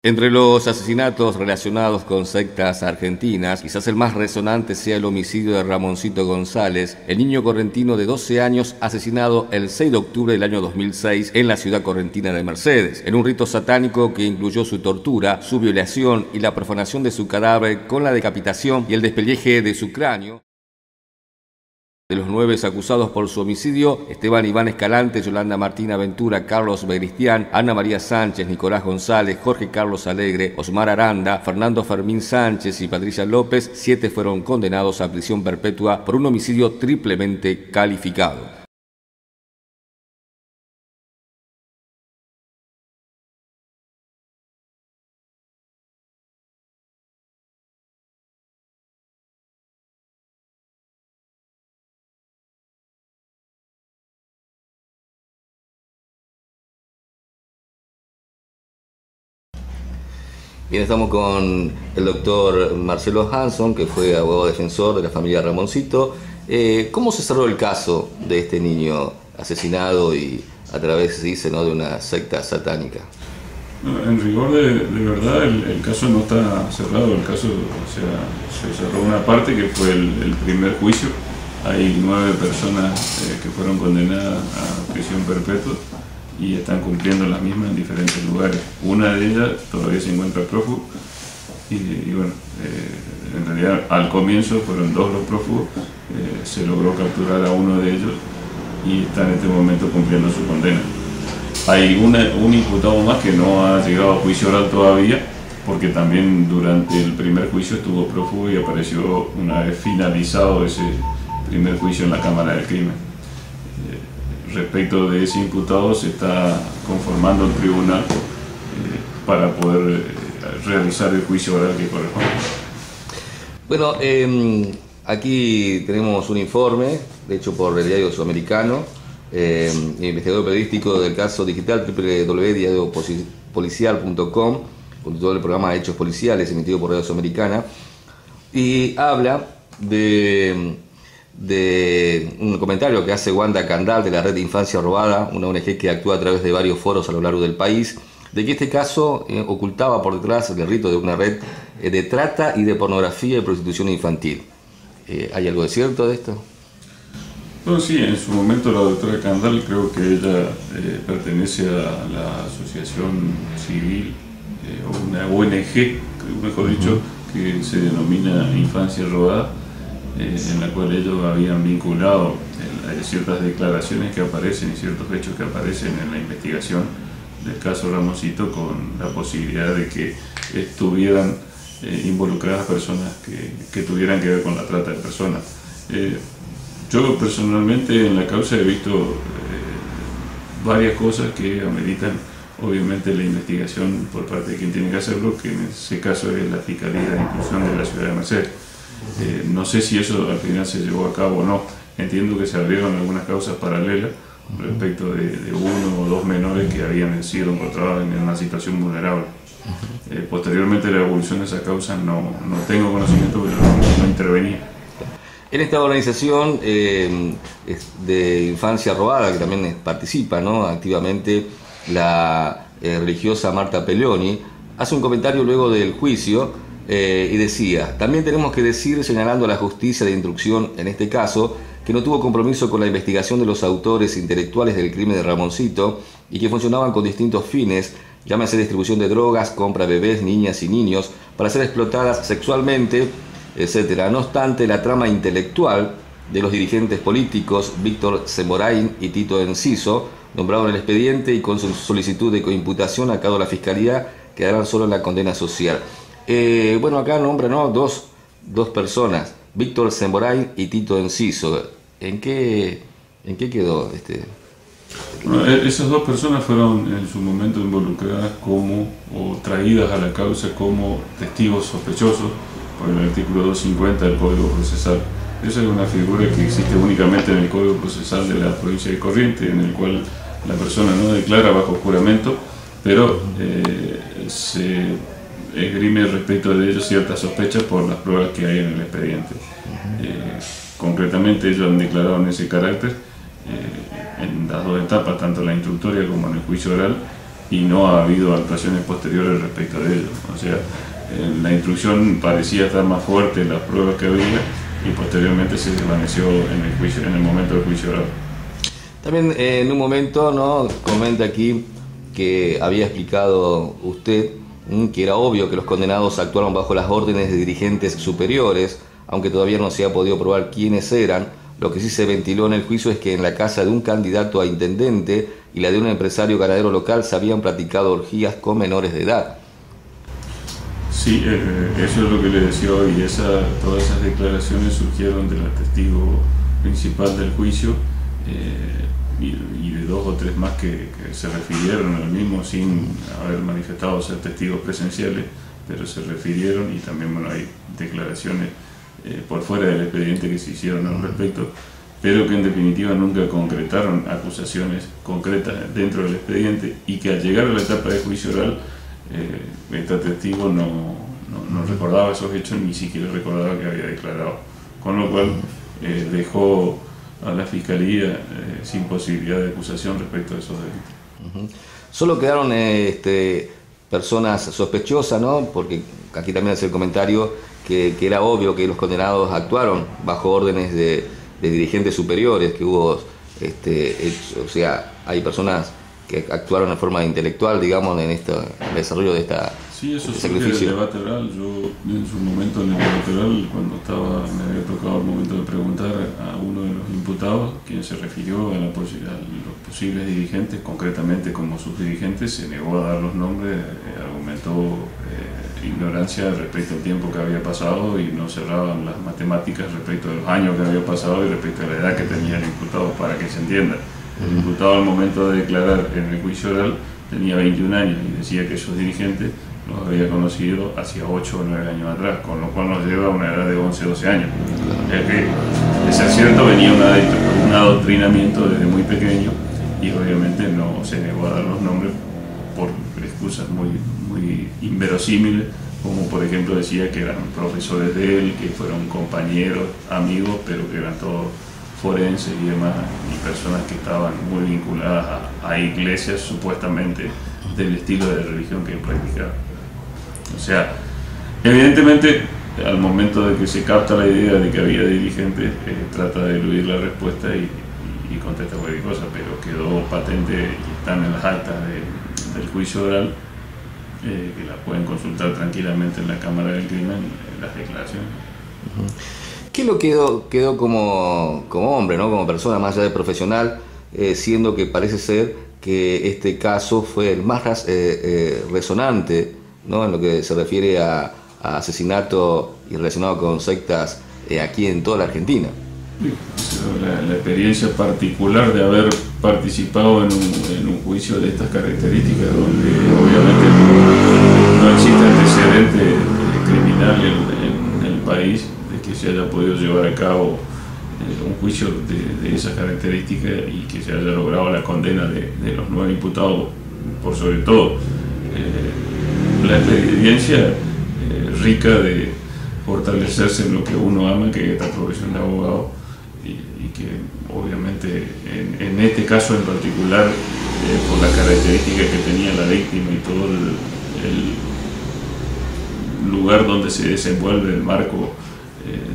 Entre los asesinatos relacionados con sectas argentinas, quizás el más resonante sea el homicidio de Ramoncito González, el niño correntino de 12 años asesinado el 6 de octubre del año 2006 en la ciudad correntina de Mercedes, en un rito satánico que incluyó su tortura, su violación y la profanación de su cadáver con la decapitación y el despelleje de su cráneo. De los 9 acusados por su homicidio, Esteban Iván Escalante, Yolanda Martina Ventura, Carlos Begristián, Ana María Sánchez, Nicolás González, Jorge Carlos Alegre, Osmar Aranda, Fernando Fermín Sánchez y Patricia López, 7 fueron condenados a prisión perpetua por un homicidio triplemente calificado. Bien, estamos con el doctor Marcelo Hanson, que fue abogado defensor de la familia Ramoncito. ¿Cómo se cerró el caso de este niño asesinado y a través, se dice, ¿no?, de una secta satánica? En rigor de verdad, el caso no está cerrado. El caso, o sea, se cerró una parte que fue el primer juicio. Hay 9 personas que fueron condenadas a prisión perpetua y están cumpliendo la misma en diferentes lugares. Una de ellas todavía se encuentra prófugo y bueno, en realidad al comienzo fueron 2 los prófugos, se logró capturar a uno de ellos y está en este momento cumpliendo su condena. Hay un imputado más que no ha llegado a juicio oral todavía, porque también durante el primer juicio estuvo prófugo y apareció una vez finalizado ese primer juicio en la Cámara del Crimen. Respecto de ese imputado se está conformando el tribunal para poder realizar el juicio oral que corresponde. Bueno, aquí tenemos un informe, hecho por el Diario Sudamericano, investigador periodístico del caso digital www.diariopolicial.com, con todo el programa Hechos Policiales emitido por Radio Sudamericana, y habla de un comentario que hace Wanda Candal de la Red de Infancia Robada, una ONG que actúa a través de varios foros a lo largo del país, de que este caso ocultaba por detrás el rito de una red de trata y de pornografía y prostitución infantil. ¿Hay algo de cierto de esto? Bueno, sí, en su momento la doctora Candal, creo que ella pertenece a la asociación civil, o una ONG, mejor dicho, que se denomina Infancia Robada, en la cual ellos habían vinculado ciertas declaraciones que aparecen y ciertos hechos que aparecen en la investigación del caso Ramoncito con la posibilidad de que estuvieran involucradas personas que tuvieran que ver con la trata de personas. Yo personalmente en la causa he visto varias cosas que ameritan obviamente la investigación por parte de quien tiene que hacerlo, que en ese caso es la Fiscalía de Inclusión de la Ciudad de Mercedes. No sé si eso al final se llevó a cabo o no. Entiendo que se abrieron algunas causas paralelas respecto de 1 o 2 menores que habían sido encontrados en una situación vulnerable. Posteriormente la evolución de esa causa no tengo conocimiento, pero no intervenía. En esta organización de Infancia Robada, que también participa, ¿no?, activamente, la religiosa Marta Peloni, hace un comentario luego del juicio y decía: también tenemos que decir, señalando a la justicia de instrucción en este caso, que no tuvo compromiso con la investigación de los autores intelectuales del crimen de Ramoncito y que funcionaban con distintos fines, llámese distribución de drogas, compra de bebés, niñas y niños para ser explotadas sexualmente, etc. No obstante, la trama intelectual de los dirigentes políticos Víctor Semborain y Tito Enciso, nombrado en el expediente y con su solicitud de coimputación a cargo de la Fiscalía, quedarán solo en la condena social. Bueno, acá nombran, ¿no?, dos personas, Víctor Semborain y Tito Enciso. ¿En qué quedó este? Bueno, esas 2 personas fueron en su momento involucradas o traídas a la causa como testigos sospechosos por el artículo 250 del Código Procesal. Esa es una figura que existe únicamente en el Código Procesal de la provincia de Corrientes, en el cual la persona no declara bajo juramento, pero se esgrime respecto de ellos ciertas sospechas por las pruebas que hay en el expediente. Concretamente ellos han declarado en ese carácter en las 2 etapas, tanto en la instructoria como en el juicio oral, y no ha habido actuaciones posteriores respecto de ello. O sea, en la instrucción parecía estar más fuerte las pruebas que había y posteriormente se desvaneció en el juicio, en el momento del juicio oral. También en un momento, ¿no?, comenta aquí que había explicado usted que era obvio que los condenados actuaron bajo las órdenes de dirigentes superiores, aunque todavía no se ha podido probar quiénes eran. Lo que sí se ventiló en el juicio es que en la casa de un candidato a intendente y la de un empresario ganadero local se habían practicado orgías con menores de edad. Sí, eso es lo que le decía hoy. Todas esas declaraciones surgieron del testigo principal del juicio y de dos o tres más que se refirieron al mismo sin haber manifestado ser testigos presenciales, pero se refirieron, y también hay declaraciones por fuera del expediente que se hicieron al respecto, pero que en definitiva nunca concretaron acusaciones concretas dentro del expediente, y que al llegar a la etapa de juicio oral, este testigo no recordaba esos hechos, ni siquiera recordaba que había declarado, con lo cual dejó a la Fiscalía sin posibilidad de acusación respecto a esos delitos. Solo quedaron personas sospechosas, ¿no? Porque aquí también hace el comentario que era obvio que los condenados actuaron bajo órdenes de dirigentes superiores, que hubo, o sea, hay personas que actuaron de forma intelectual, digamos, en el desarrollo de esta Sí, eso sacrificio. surge del debate oral. Yo en su momento en el debate oral, cuando me había tocado el momento de preguntar a uno de los imputados, quien se refirió a los posibles dirigentes, concretamente como subdirigentes, se negó a dar los nombres, argumentó ignorancia respecto al tiempo que había pasado y no cerraban las matemáticas respecto de los años que había pasado y respecto a la edad que tenía el imputado, para que se entienda. El imputado al momento de declarar en el juicio oral tenía 21 años y decía que esos dirigentes los había conocido hacia 8 o 9 años atrás, con lo cual nos lleva a una edad de 11 o 12 años. Es que, de ser cierto, venía un adoctrinamiento desde muy pequeño y obviamente no se negó a dar los nombres por excusas muy inverosímiles, como por ejemplo decía que eran profesores de él, que fueron compañeros, amigos, pero que eran todos forenses y demás, y personas que estaban muy vinculadas a iglesias supuestamente del estilo de religión que él practicaba. O sea, evidentemente al momento de que se capta la idea de que había dirigentes, trata de eludir la respuesta y contesta cualquier cosa, pero quedó patente y están en las actas del juicio oral, que las pueden consultar tranquilamente en la Cámara del Crimen, las declaraciones. ¿Qué lo quedó como hombre, ¿no?, como persona, más allá de profesional, siendo que parece ser que este caso fue el más resonante, ¿no?, en lo que se refiere a asesinato y relacionado con sectas aquí en toda la Argentina? La experiencia particular de haber participado en un juicio de estas características, donde obviamente no existe antecedente criminal en el país, de que se haya podido llevar a cabo un juicio de esas características y que se haya logrado la condena de los 9 imputados, por sobre todo la experiencia rica de fortalecerse en lo que uno ama, que es esta profesión de abogado, y que obviamente en este caso en particular, por la característica que tenía la víctima y todo el lugar donde se desenvuelve el marco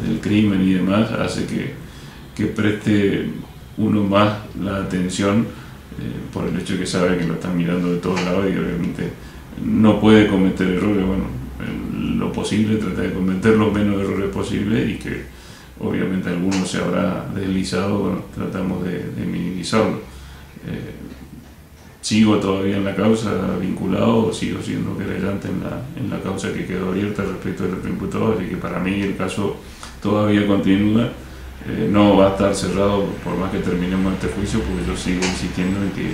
del crimen y demás, hace que preste uno más la atención por el hecho de que sabe que lo están mirando de todos lados y obviamente no puede cometer errores. Bueno, en lo posible trata de cometer los menos errores posibles, y que obviamente alguno se habrá deslizado, bueno, tratamos de minimizarlo. Sigo todavía en la causa vinculado, sigo siendo querellante en la causa que quedó abierta respecto del otro imputado, así que para mí el caso todavía continúa, no va a estar cerrado por más que terminemos este juicio, porque yo sigo insistiendo en que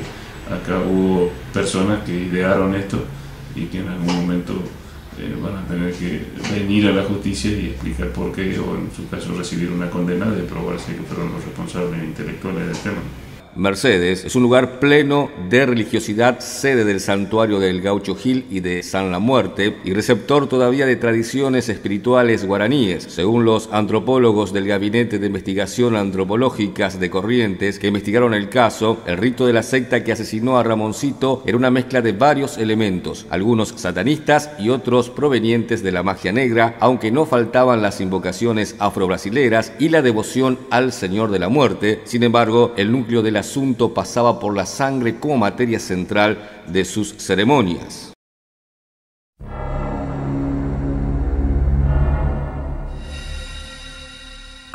acá hubo personas que idearon esto y que en algún momento van a tener que venir a la justicia y explicar por qué, o en su caso recibir una condena de probarse que fueron los responsables intelectuales del tema. Mercedes es un lugar pleno de religiosidad, sede del santuario del Gaucho Gil y de San La Muerte, y receptor todavía de tradiciones espirituales guaraníes. Según los antropólogos del Gabinete de Investigación Antropológicas de Corrientes que investigaron el caso, el rito de la secta que asesinó a Ramoncito era una mezcla de varios elementos, algunos satanistas y otros provenientes de la magia negra, aunque no faltaban las invocaciones afrobrasileras y la devoción al Señor de la Muerte. Sin embargo, el núcleo del asunto pasaba por la sangre como materia central de sus ceremonias.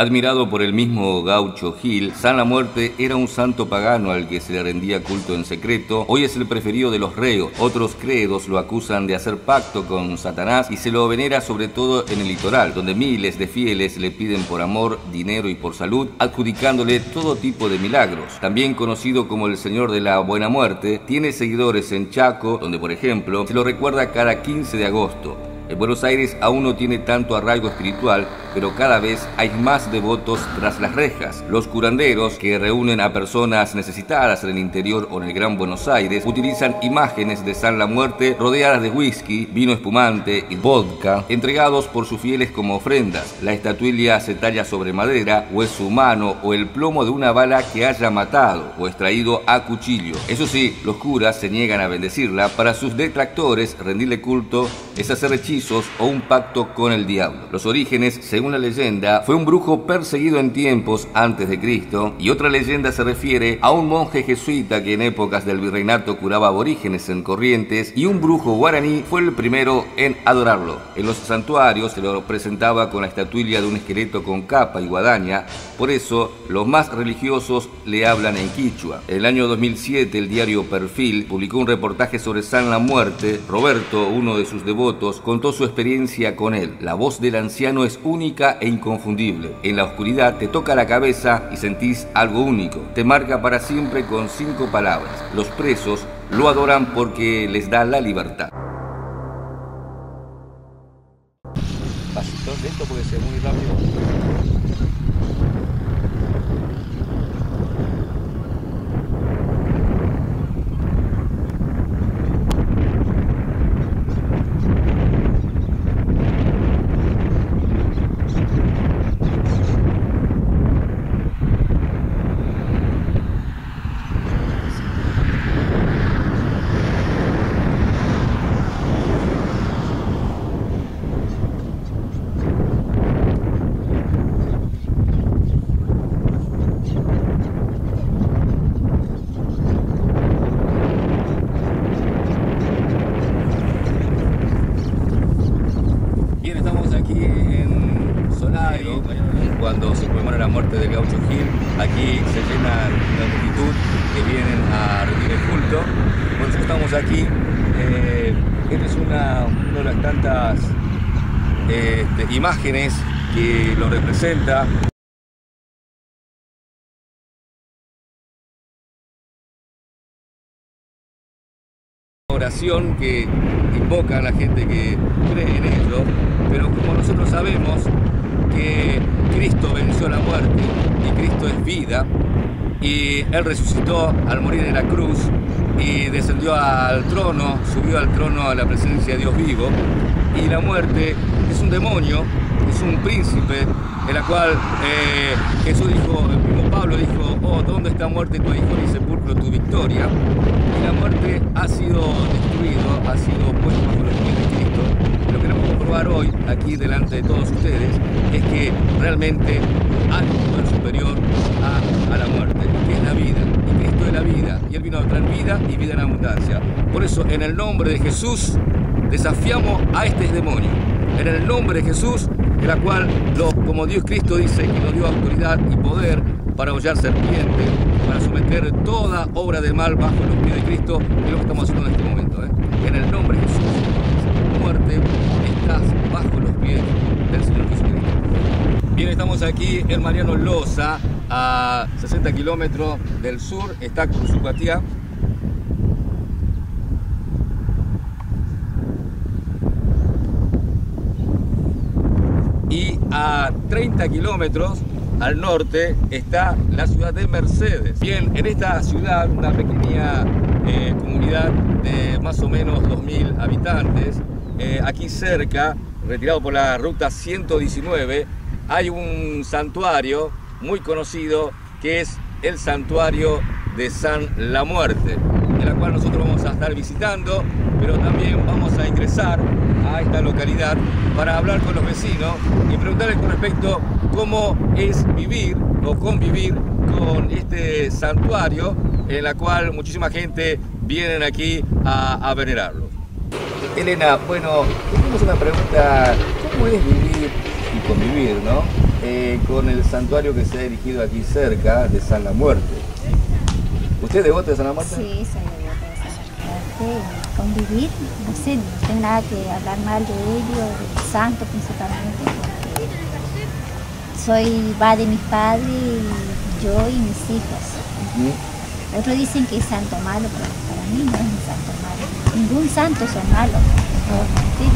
Admirado por el mismo Gaucho Gil, San La Muerte era un santo pagano al que se le rendía culto en secreto. Hoy es el preferido de los reos. Otros credos lo acusan de hacer pacto con Satanás y se lo venera sobre todo en el litoral, donde miles de fieles le piden por amor, dinero y por salud, adjudicándole todo tipo de milagros. También conocido como el Señor de la Buena Muerte, tiene seguidores en Chaco, donde por ejemplo se lo recuerda cada 15 de agosto. En Buenos Aires aún no tiene tanto arraigo espiritual, pero cada vez hay más devotos tras las rejas. Los curanderos, que reúnen a personas necesitadas en el interior o en el Gran Buenos Aires, utilizan imágenes de San La Muerte rodeadas de whisky, vino espumante y vodka, entregados por sus fieles como ofrendas. La estatuilla se talla sobre madera, hueso humano o el plomo de una bala que haya matado o extraído a cuchillo. Eso sí, los curas se niegan a bendecirla. Para sus detractores, rendirle culto es hacer hechizos o un pacto con el diablo. Los orígenes, según la leyenda, fue un brujo perseguido en tiempos antes de Cristo, y otra leyenda se refiere a un monje jesuita que en épocas del virreinato curaba aborígenes en Corrientes, y un brujo guaraní fue el primero en adorarlo. En los santuarios se lo presentaba con la estatuilla de un esqueleto con capa y guadaña, por eso los más religiosos le hablan en quichua. En el año 2007 el diario Perfil publicó un reportaje sobre San La Muerte. Roberto, uno de sus devotos, contó su experiencia con él. La voz del anciano es única e inconfundible. En la oscuridad te toca la cabeza y sentís algo único. Te marca para siempre con 5 palabras. Los presos lo adoran porque les da la libertad. Pasito lento porque se ve muy rápido. Cuando se conmemora la muerte del Gaucho Gil, aquí se llena la multitud que vienen a rendir el culto. Por eso estamos aquí. Esta es una de las tantas imágenes que lo representa. Oración que invoca a la gente que cree en ello, pero como nosotros sabemos que Cristo venció la muerte y Cristo es vida, y Él resucitó al morir en la cruz y descendió al trono, subió al trono a la presencia de Dios vivo, y la muerte es un demonio, es un príncipe, en la cual Jesús dijo, el mismo Pablo dijo, oh, ¿dónde está muerte tu hijo y sepulcro tu victoria? Y la muerte ha sido destruido, ha sido puesto bajo los pies de Cristo. Lo que queremos comprobar hoy, aquí delante de todos ustedes, es que realmente hay un poder superior a la muerte, que es la vida. Y Cristo es la vida, y Él vino a traer vida y vida en abundancia. Por eso, en el nombre de Jesús, desafiamos a este demonio. En el nombre de Jesús, en la cual, como Dios Cristo dice, que nos dio autoridad y poder para hollar serpientes, para someter toda obra de mal bajo los pies de Cristo, es lo que estamos haciendo en este momento. En el nombre de Jesús, muerte, estás bajo los pies del Señor Jesucristo. Bien, estamos aquí en Mariano Loza, a 60 kilómetros del sur, está Cursucatía. Y a 30 kilómetros al norte está la ciudad de Mercedes. Bien, en esta ciudad, una pequeña comunidad de más o menos 2000 habitantes, aquí cerca, retirado por la ruta 119, hay un santuario muy conocido que es el santuario de San La Muerte, en la cual nosotros vamos a estar visitando, pero también vamos a ingresar a esta localidad para hablar con los vecinos y preguntarles con respecto cómo es vivir o convivir con este santuario, en la cual muchísima gente viene aquí a venerarlo. Elena, bueno, tenemos una pregunta: ¿cómo es vivir y convivir, ¿no? Con el santuario que se ha erigido aquí cerca de San La Muerte? ¿Usted es devota de San La Muerte? Sí, soy devota de San La Muerte. Convivir, no sé, no tengo nada que hablar mal de ellos, del santo principalmente, porque va de mis padres, yo y mis hijos. Otros dicen que es santo malo, pero para mí no es un santo malo. Ningún santo son malos. ¿Sí?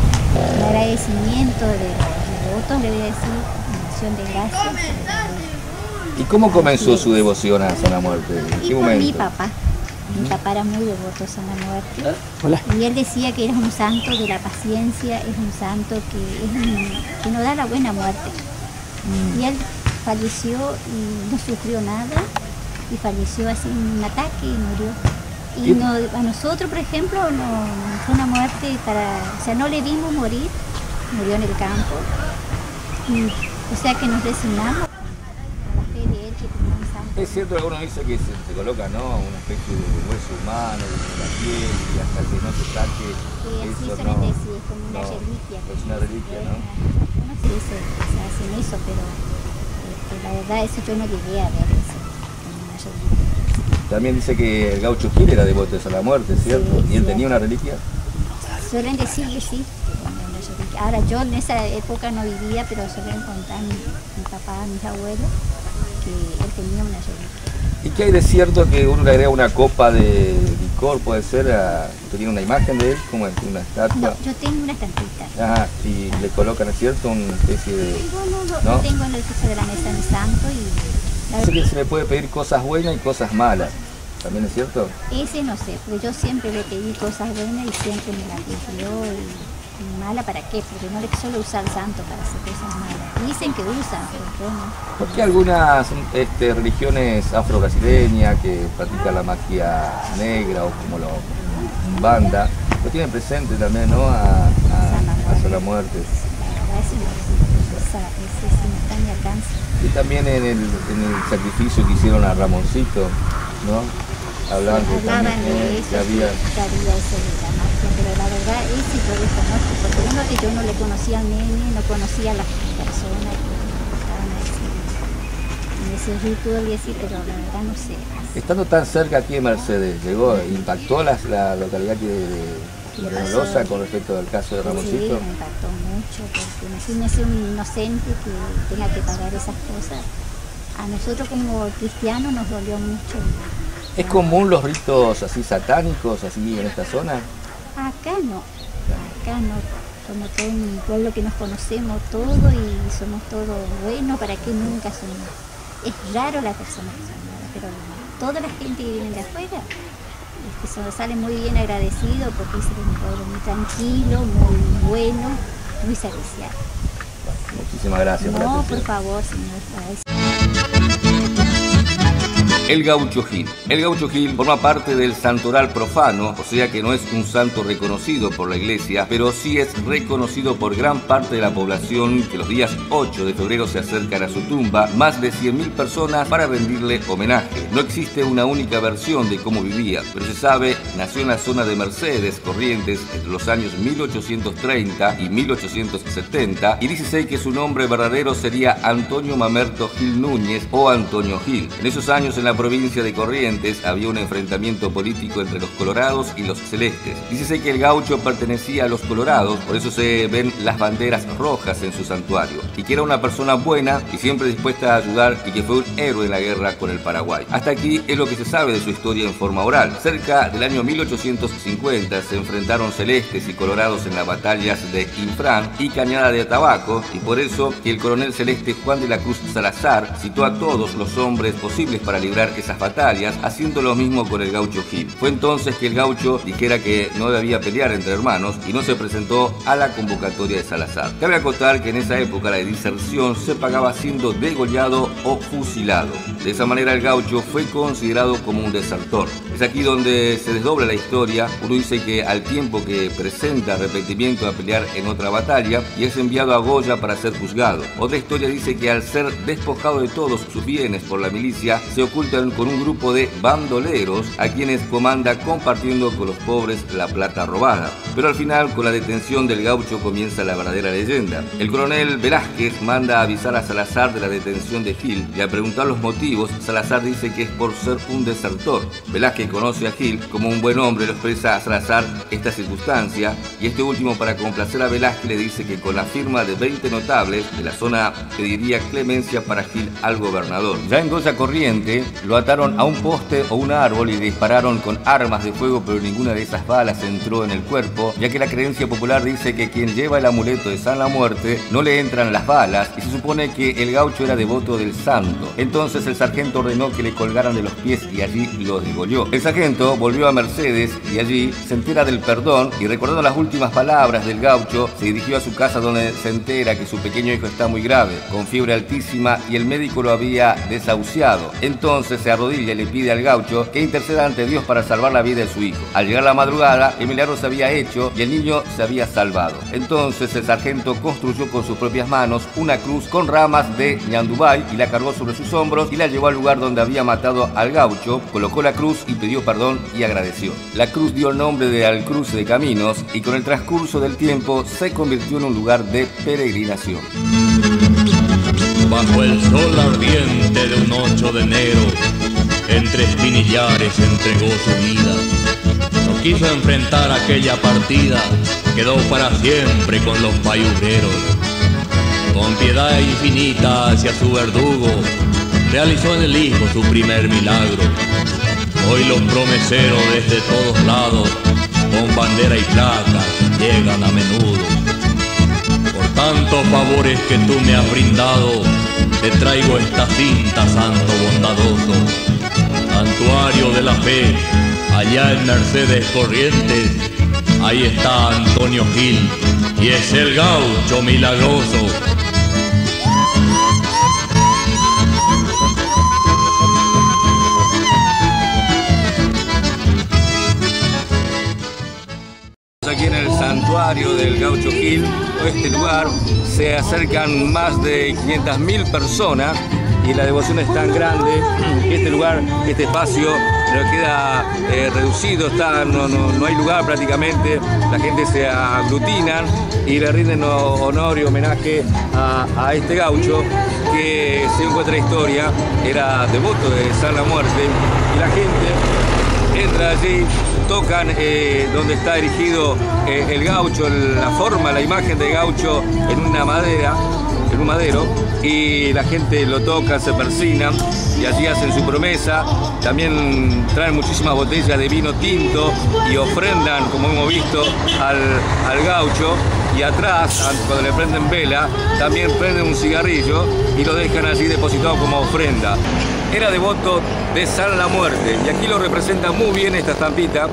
Un agradecimiento de los devotos, le voy a decir, una acción de gracias. ¿Y cómo comenzó su devoción a San La Muerte? ¿En qué por momento? mi papá. Mi papá era muy devoto a San La Muerte. Hola. Y él decía que era un santo de la paciencia, es un santo que nos da la buena muerte. Y él falleció y no sufrió nada, y falleció así en un ataque y murió. Y a nosotros, por ejemplo, fue una muerte o sea, no le vimos morir, murió en el campo. O sea que nos resignamos a la fe de él, que tenía un santo. Es cierto que algunos dicen que se coloca, ¿no?, una especie de hueso humano de la piel, y hasta que no se saque Sí, eso, suelen decir, es como una reliquia. Es una reliquia, ¿no? No sé si se hacen eso, pero la verdad eso yo no llegué a ver eso, como una reliquia. También dice que el gaucho Gil era devoto de San La Muerte, ¿cierto? Sí, ¿Y él cierto. tenía una reliquia? Suelen decir que sí. Ahora yo en esa época no vivía, pero suelen contar mi papá, mis abuelos, que él tenía una reliquia. ¿Y qué hay de cierto que uno le agrega una copa de licor, puede ser? ¿Tenía una imagen de él? ¿Cómo es? ¿Una estatua? No, yo tengo una estampita. Ajá, y le colocan, ¿es cierto?, una especie de... No, tengo en el piso de la mesa mi santo y... Dice que se le puede pedir cosas buenas y cosas malas. ¿También es cierto? Ese no sé, porque yo siempre le pedí cosas buenas y siempre me las pidió. Y mala, ¿para qué? Porque no le suelo usar santo para hacer cosas malas. Dicen que usan, pero yo no. ¿Por qué algunas religiones afro-brasileñas que practican la magia negra o como la banda lo tienen presente también, ¿no?, a San La Muerte? La verdad, ese sí no está en mi alcance. Y también en el sacrificio que hicieron a Ramoncito, ¿no? Hablaban Sí, hablaban de eso, que había... que había eso de la magia, pero la verdad ese yo desconozco, porque uno que yo no le conocía al nene, no conocía a las personas que estaban en ese ritual y así, pero la verdad no sé. Estando tan cerca aquí de Mercedes, ¿impactó la localidad de Losa con respecto al caso de Ramoncito? Sí, me impactó mucho, porque imagínese un inocente que tenga que pagar esas cosas. A nosotros como cristianos nos dolió mucho. ¿Es común los ritos así satánicos, así en esta zona? Acá no. Somos todo un pueblo que nos conocemos todo y somos todos buenos, ¿para qué nunca somos? Es raro la persona que son malas, pero toda la gente que viene de afuera sale muy bien agradecido porque es un pueblo muy tranquilo, muy bueno, muy servicial. Muchísimas gracias. No, por favor, señor. El Gaucho Gil. El Gaucho Gil forma parte del santoral profano, o sea que no es un santo reconocido por la iglesia, pero sí es reconocido por gran parte de la población que los días 8 de febrero se acercan a su tumba, más de 100.000 personas para rendirle homenaje. No existe una única versión de cómo vivía, pero se sabe, nació en la zona de Mercedes, Corrientes, entre los años 1830 y 1870, y dice que su nombre verdadero sería Antonio Mamerto Gil Núñez o Antonio Gil. En esos años en la la provincia de Corrientes había un enfrentamiento político entre los colorados y los celestes. Dícese que el gaucho pertenecía a los colorados, por eso se ven las banderas rojas en su santuario, y que era una persona buena y siempre dispuesta a ayudar, y que fue un héroe en la guerra con el Paraguay. Hasta aquí es lo que se sabe de su historia en forma oral. Cerca del año 1850 se enfrentaron celestes y colorados en las batallas de Infrán y Cañada de Tabaco, y por eso que el coronel celeste Juan de la Cruz Salazar citó a todos los hombres posibles para librar esas batallas, haciendo lo mismo con el gaucho Gil. Fue entonces que el gaucho dijera que no debía pelear entre hermanos y no se presentó a la convocatoria de Salazar. Cabe acotar que en esa época la diserción se pagaba siendo degollado o fusilado. De esa manera el gaucho fue considerado como un desertor. Es aquí donde se desdobla la historia. Uno dice que al tiempo que presenta arrepentimiento a pelear en otra batalla y es enviado a Goya para ser juzgado. Otra historia dice que al ser despojado de todos sus bienes por la milicia, se ocultan con un grupo de bandoleros a quienes comanda compartiendo con los pobres la plata robada. Pero al final, con la detención del gaucho, comienza la verdadera leyenda. El coronel Velázquez manda a avisar a Salazar de la detención de Gil y al preguntar los motivos, Salazar dice que es por ser un desertor. Velázquez conoce a Gil como un buen hombre, lo expresa a Salazar esta circunstancia, y este último, para complacer a Velázquez, le dice que con la firma de 20 notables de la zona pediría clemencia para Gil al gobernador. Ya en Goya Corriente lo ataron a un poste o un árbol y dispararon con armas de fuego, pero ninguna de esas balas entró en el cuerpo, ya que la creencia popular dice que quien lleva el amuleto de San La Muerte no le entran las balas, y se supone que el gaucho era devoto del santo. Entonces el sargento ordenó que le colgaran de los pies y allí lo degolló. El sargento volvió a Mercedes y allí se entera del perdón, y recordando las últimas palabras del gaucho, se dirigió a su casa, donde se entera que su pequeño hijo está muy grave, con fiebre altísima, y el médico lo había desahuciado. Entonces se arrodilla y le pide al gaucho que interceda ante Dios para salvar la vida de su hijo. Al llegar la madrugada, el milagro se había hecho y el niño se había salvado. Entonces el sargento construyó con sus propias manos una cruz con ramas de ñandubay y la cargó sobre sus hombros y la llevó al lugar donde había matado al gaucho, colocó la cruz y pidió perdón y agradeció. La cruz dio el nombre de Al Cruce de Caminos, y con el transcurso del tiempo se convirtió en un lugar de peregrinación. Bajo el sol ardiente de un 8 de enero, entre espinillares entregó su vida. No quiso enfrentar aquella partida, quedó para siempre con los payugueros. Con piedad infinita hacia su verdugo, realizó en el hijo su primer milagro. Hoy los promeseros desde todos lados, con bandera y placa, llegan a menudo. Por tantos favores que tú me has brindado, te traigo esta cinta, santo bondadoso. Santuario de la Fe, allá en Mercedes Corrientes, ahí está Antonio Gil, y es el gaucho milagroso. Aquí en el santuario del gaucho Gil, este lugar, se acercan más de 500.000 personas, y la devoción es tan grande que este lugar, este espacio, no queda reducido, no hay lugar prácticamente. La gente se aglutina y le rinden honor y homenaje a este gaucho que, según cuenta la historia, era devoto de San La Muerte, y la gente entra allí, tocan donde está erigido el gaucho, la imagen del gaucho en un madero, y la gente lo toca, se persina y allí hacen su promesa. También traen muchísimas botellas de vino tinto y ofrendan, como hemos visto, al gaucho, y atrás, cuando le prenden vela, también prenden un cigarrillo y lo dejan allí depositado como ofrenda. Era devoto de San La Muerte, y aquí lo representa muy bien esta estampita,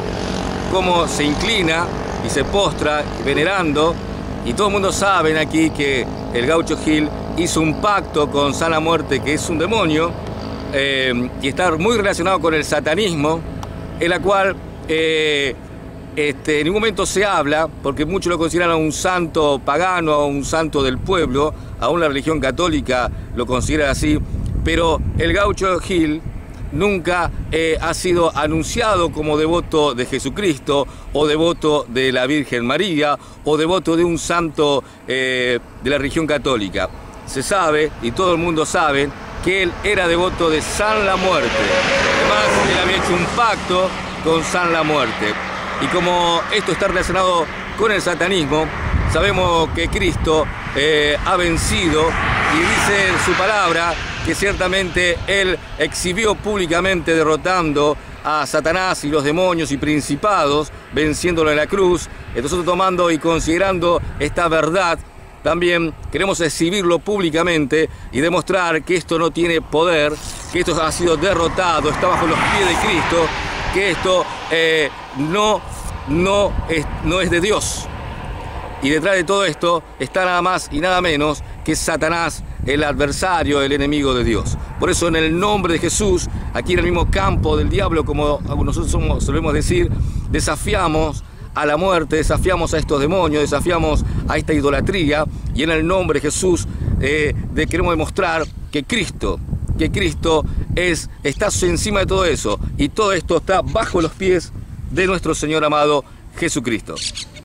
cómo se inclina y se postra venerando, y todo el mundo sabe aquí que el gaucho Gil hizo un pacto con San La Muerte, que es un demonio, y está muy relacionado con el satanismo, en la cual en ningún momento se habla, porque muchos lo consideran un santo pagano, o un santo del pueblo, aún la religión católica lo considera así, pero el gaucho Gil nunca ha sido anunciado como devoto de Jesucristo, o devoto de la Virgen María, o devoto de un santo de la religión católica. Se sabe, y todo el mundo sabe, que él era devoto de San la Muerte. Además, él había hecho un pacto con San la Muerte. Y como esto está relacionado con el satanismo, sabemos que Cristo ha vencido, y dice en su palabra que ciertamente él exhibió públicamente derrotando a Satanás y los demonios y principados, venciéndolo en la cruz. Entonces, tomando y considerando esta verdad, también queremos exhibirlo públicamente y demostrar que esto no tiene poder, que esto ha sido derrotado, está bajo los pies de Cristo, que esto no es de Dios. Y detrás de todo esto está nada más y nada menos que Satanás, el adversario, el enemigo de Dios. Por eso, en el nombre de Jesús, aquí en el mismo campo del diablo, como nosotros solemos decir, desafiamos a la muerte, desafiamos a estos demonios, desafiamos a esta idolatría, y en el nombre de Jesús queremos demostrar que Cristo está encima de todo eso, y todo esto está bajo los pies de nuestro Señor amado Jesucristo.